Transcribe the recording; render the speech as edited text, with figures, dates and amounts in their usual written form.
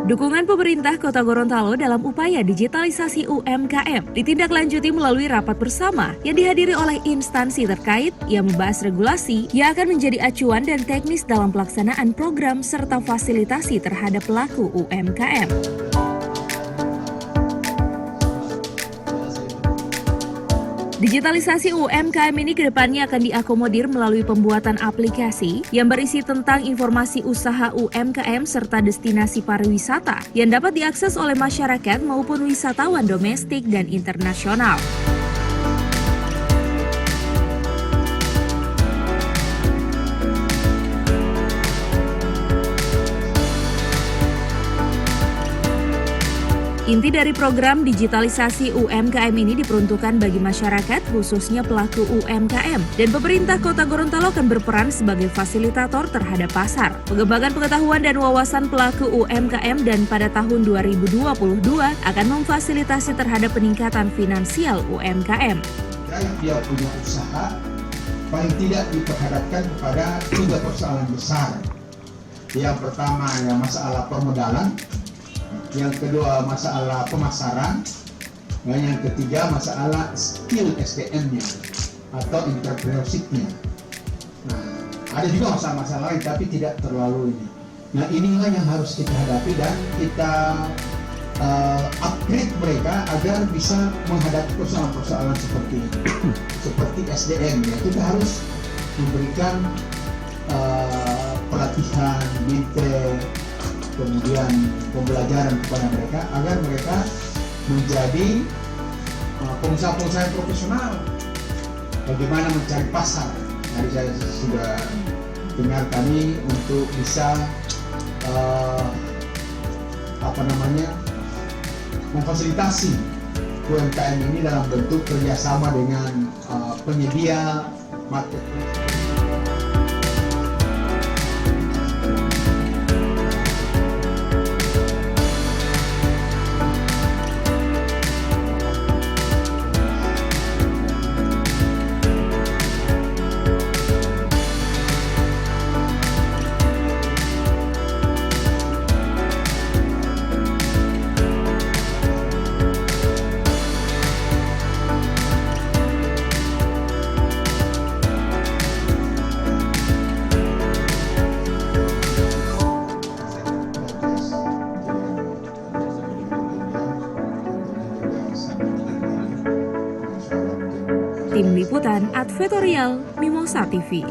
Dukungan pemerintah Kota Gorontalo dalam upaya digitalisasi UMKM ditindaklanjuti melalui rapat bersama yang dihadiri oleh instansi terkait yang membahas regulasi yang akan menjadi acuan dan teknis dalam pelaksanaan program serta fasilitasi terhadap pelaku UMKM. Digitalisasi UMKM ini kedepannya akan diakomodir melalui pembuatan aplikasi yang berisi tentang informasi usaha UMKM serta destinasi pariwisata yang dapat diakses oleh masyarakat maupun wisatawan domestik dan internasional. Inti dari program digitalisasi UMKM ini diperuntukkan bagi masyarakat, khususnya pelaku UMKM, dan pemerintah Kota Gorontalo akan berperan sebagai fasilitator terhadap pasar, pengembangan pengetahuan dan wawasan pelaku UMKM, dan pada tahun 2022 akan memfasilitasi terhadap peningkatan finansial UMKM. Dia punya usaha, paling tidak diperhadapkan kepada 3 persoalan besar. Yang pertama ya masalah permodalan, yang kedua masalah pemasaran, dan yang ketiga masalah skill SDM-nya atau entrepreneurship-nya. Nah, ada juga masalah-masalah lain tapi tidak terlalu ini. Nah, inilah yang harus kita hadapi dan kita upgrade mereka agar bisa menghadapi persoalan-persoalan seperti ini. Seperti SDM ya, kita harus memberikan pelatihan, mentor, kemudian pembelajaran kepada mereka agar mereka menjadi pengusaha-pengusaha profesional. Bagaimana mencari pasar? Tadi saya sudah dengar kami untuk bisa memfasilitasi UMKM ini dalam bentuk kerjasama dengan penyedia marketplace. Tim Liputan Advertorial Mimosa TV.